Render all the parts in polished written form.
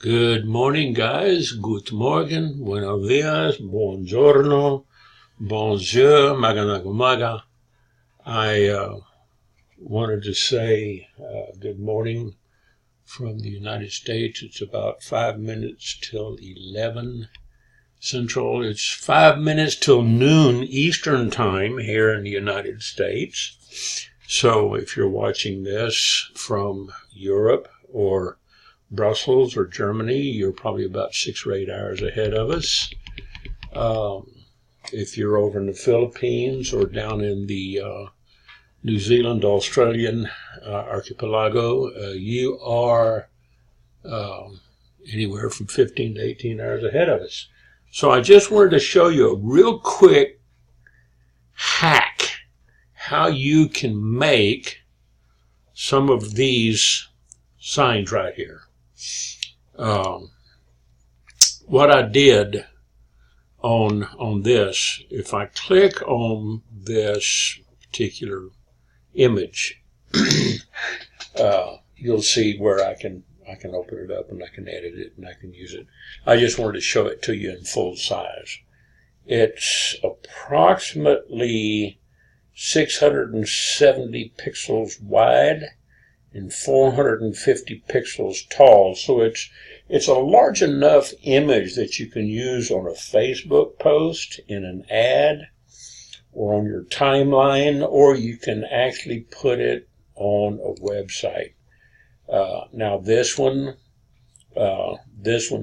Good morning, guys. Good morgen, buenos dias, buongiorno, bonjour, maga. I wanted to say good morning from the United States. It's about 5 minutes till 11 Central. It's 5 minutes till noon Eastern time here in the United States. So if you're watching this from Europe or Brussels or Germany, you're probably about 6 or 8 hours ahead of us. If you're over in the Philippines or down in the New Zealand, Australian archipelago, you are anywhere from 15 to 18 hours ahead of us. So I just wanted to show you a real quick hack how you can make some of these signs right here. What I did on this, if I click on this particular image, you'll see where I can open it up and I can edit it and I can use it. I just wanted to show it to you in full size. It's approximately 670 pixels wide and 450 pixels tall. So it's a large enough image that you can use on a Facebook post, in an ad, or on your timeline, or you can actually put it on a website. Now this one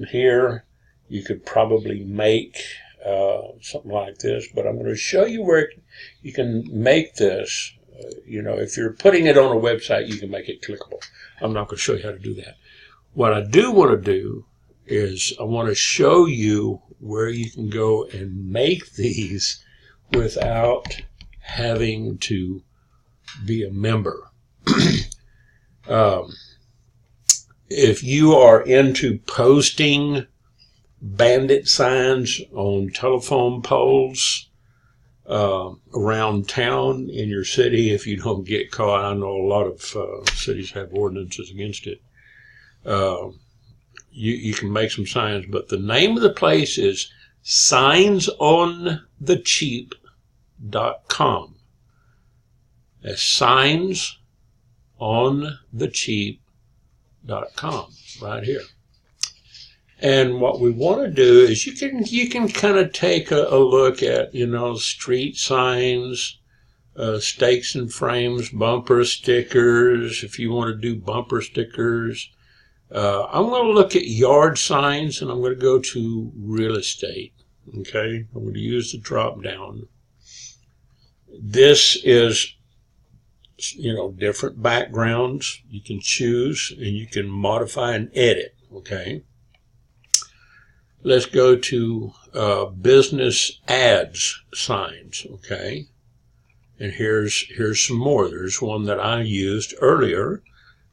here, you could probably make something like this, but I'm going to show you where you can make this. If you're putting it on a website, you can make it clickable. I'm not going to show you how to do that. What I do want to do is I want to show you where you can go and make these without having to be a member. If you are into posting bandit signs on telephone poles around town in your city, if you don't get caught, I know a lot of cities have ordinances against it. You can make some signs, but the name of the place is signsonthecheap.com. That's signsonthecheap.com right here. And what we want to do is you can kind of take a look at, street signs, stakes and frames, bumper stickers, if you want to do bumper stickers. I'm going to look at yard signs, and I'm going to go to real estate. Okay, I'm going to use the drop down. This is, different backgrounds you can choose, and you can modify and edit. Okay. Let's go to business ads signs, okay? And here's some more. There's one that I used earlier,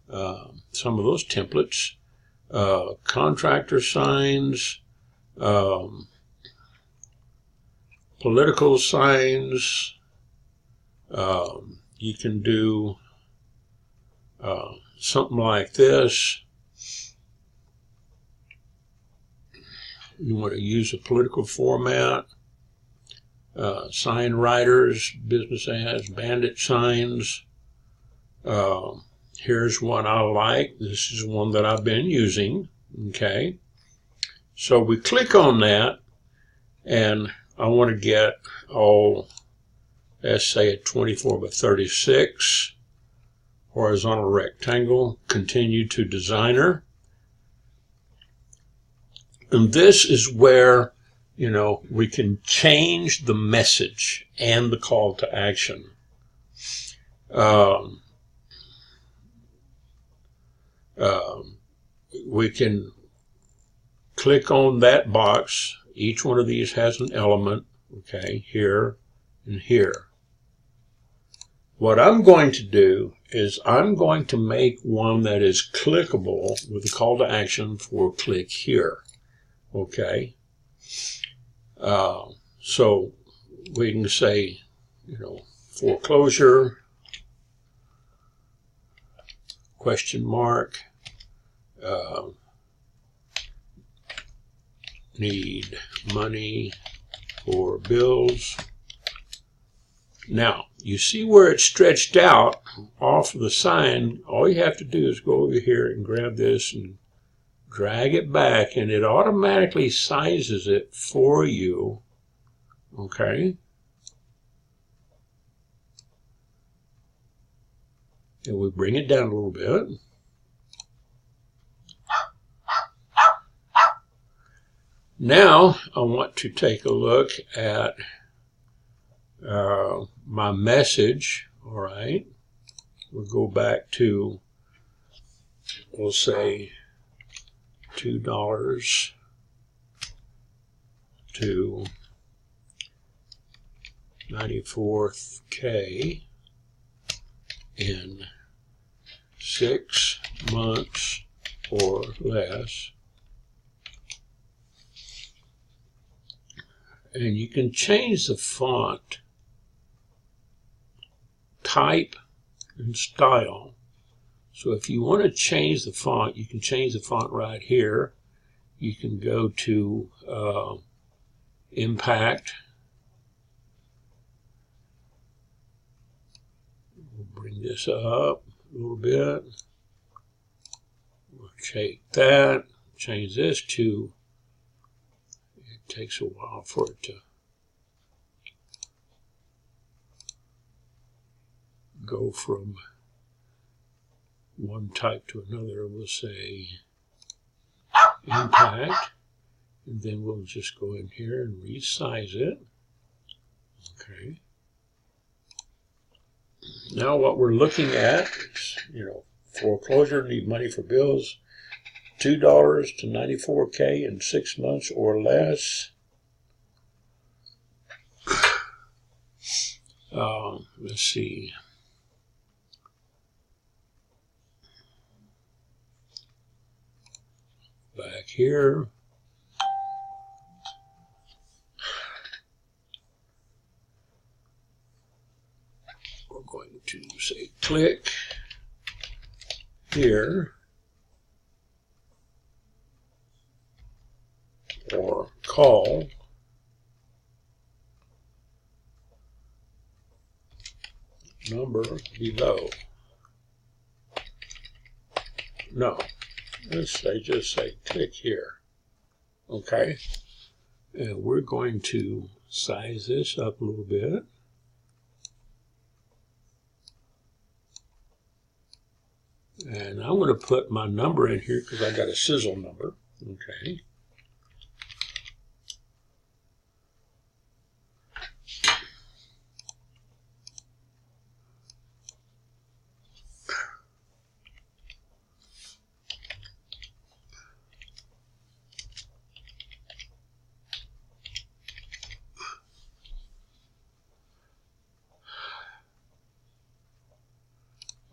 some of those templates, contractor signs, political signs. You can do something like this. You want to use a political format, sign writers, business ads, bandit signs. Here's one I like. This is one that I've been using. Okay. So we click on that, and I want to get, let's say a 24 by 36 horizontal rectangle. Continue to designer. And this is where, we can change the message and the call to action. We can click on that box. Each one of these has an element, okay, here and here. What I'm going to do is I'm going to make one that is clickable with a call to action for click here. Okay, so we can say, foreclosure, question mark, need money for bills. Now, you see where it's stretched out off of the sign. All you have to do is go over here and grab this and drag it back, and it automatically sizes it for you. Okay? And we bring it down a little bit. Now, I want to take a look at my message. All right. We'll go back to, we'll say, $2 to 94K in 6 months or less. And you can change the font type and style. So if you want to change the font, you can change the font right here. You can go to Impact. We'll bring this up a little bit. We'll take that, change this to, it takes a while for it to go from one type to another. We'll say Impact, and then we'll just go in here and resize it. Okay. Now what we're looking at is, foreclosure, need money for bills, $2 to 94K in 6 months or less. Let's see. Back here. We're going to say click here or call number below. No. Let's just say click here. Okay. And we're going to size this up a little bit. And I'm going to put my number in here because I got a sizzle number. Okay.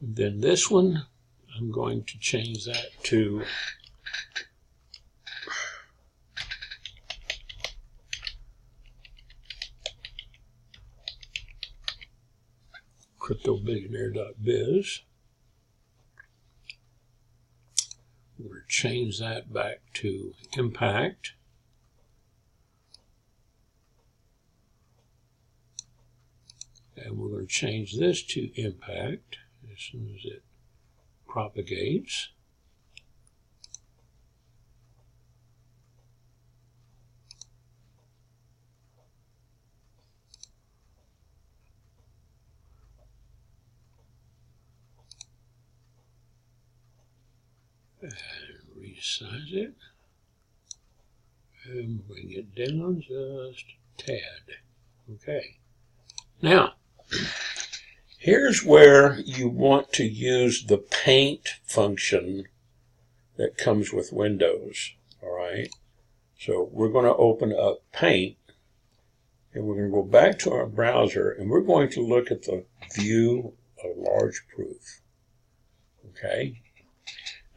Then this one, I'm going to change that to cryptobillionaire.biz. We're going to change that back to Impact. And we're going to change this to Impact as soon as it propagates. And resize it. And bring it down just a tad. Okay. Now, here's where you want to use the paint function that comes with Windows. All right. So we're going to open up Paint, and we're going to go back to our browser, and we're going to look at the View a Large Proof. Okay.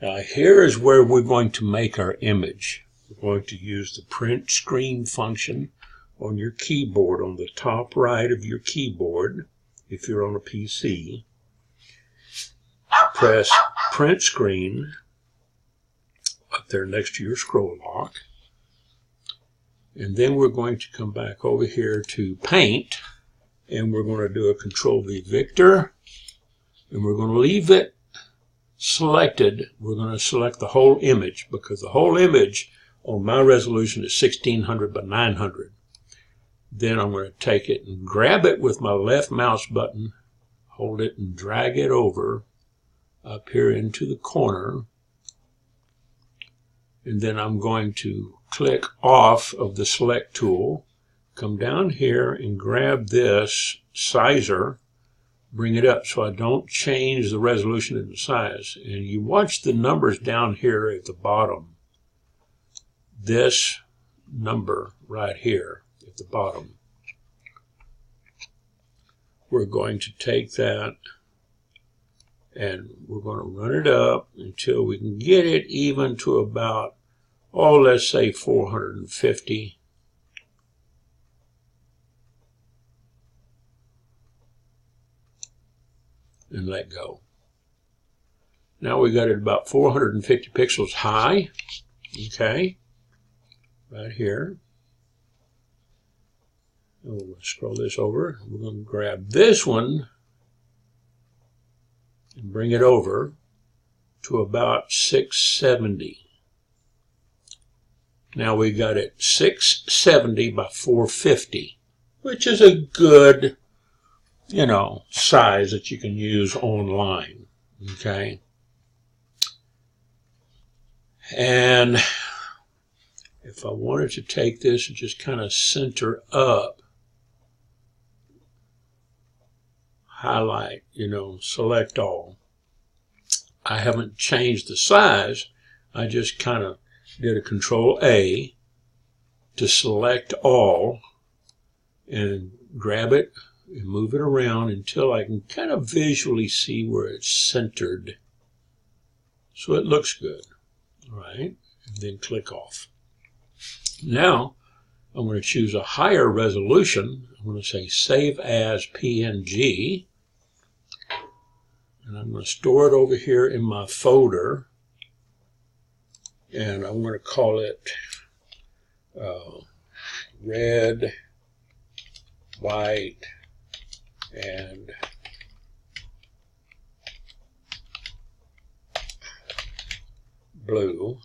Now here is where we're going to make our image. We're going to use the print screen function on your keyboard, on the top right of your keyboard. If you're on a PC, press print screen up there next to your scroll lock. And then we're going to come back over here to Paint, and we're going to do a Control-V Victor, and we're going to leave it selected. We're going to select the whole image, because the whole image on my resolution is 1600 by 900. Then I'm going to take it and grab it with my left mouse button, hold it and drag it over up here into the corner. And then I'm going to click off of the select tool, come down here and grab this sizer, bring it up so I don't change the resolution and the size. And you watch the numbers down here at the bottom. This number right here at the bottom. We're going to take that and we're going to run it up until we can get it even to about, oh, let's say 450. And let go. Now we got it about 450 pixels high. Okay. Right here. And we're going to scroll this over. We're going to grab this one and bring it over to about 670. Now we got it 670 by 450, which is a good, size that you can use online. Okay. And if I wanted to take this and just kind of center up, highlight, select all. I haven't changed the size. I just kind of did a Control-A to select all and grab it and move it around until I can kind of visually see where it's centered. So it looks good. All right. And then click off. Now, I'm going to choose a higher resolution. I'm going to say Save as PNG. And I'm going to store it over here in my folder. And I'm going to call it red, white, and blue.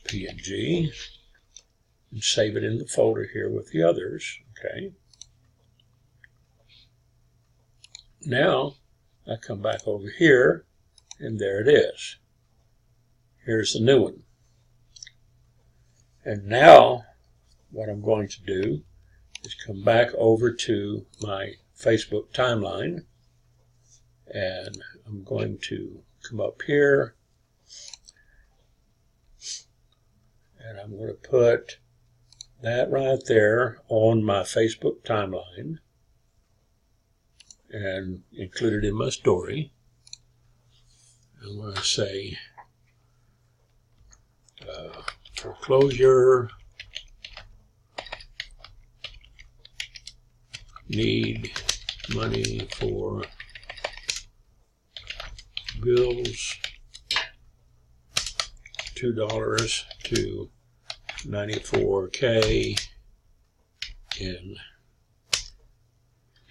PNG, and save it in the folder here with the others. Okay. Now I come back over here, and there it is. Here's the new one. And now what I'm going to do is come back over to my Facebook timeline, and I'm going to come up here. And I'm going to put that right there on my Facebook timeline and include it in my story. I'm going to say foreclosure, need money for bills, $2 to 94K in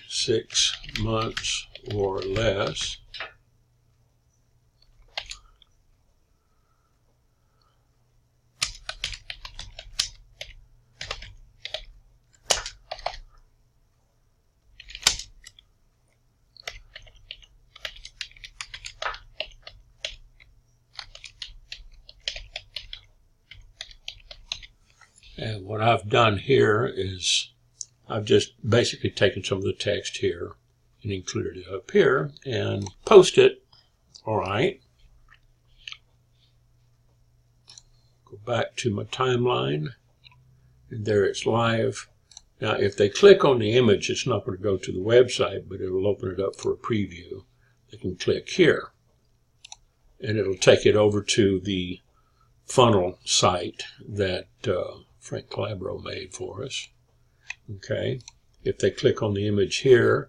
6 months or less. And what I've done here is I've just basically taken some of the text here and included it up here and post it. All right. Go back to my timeline, and there it's live. Now, if they click on the image, it's not going to go to the website, but it'll open it up for a preview. They can click here, and it'll take it over to the funnel site that Frank Calabro made for us. Okay, if they click on the image here,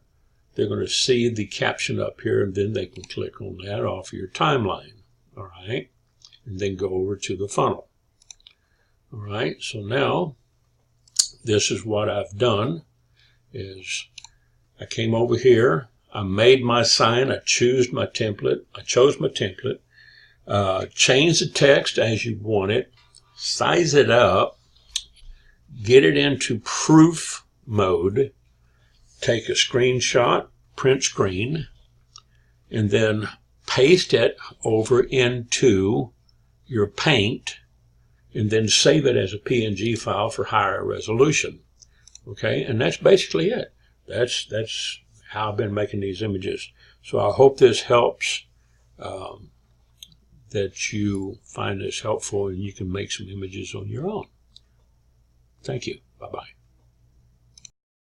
they're going to see the caption up here, and then they can click on that off of your timeline. All right, and then go over to the funnel. All right, so now this is what I've done is I came over here, I made my sign, I chose my template, change the text as you want it, size it up, get it into proof mode, take a screenshot, print screen, and then paste it over into your Paint, and then save it as a PNG file for higher resolution. Okay, and that's basically it. That's how I've been making these images. So I hope this helps, that you find this helpful and you can make some images on your own. Thank you. Bye-bye.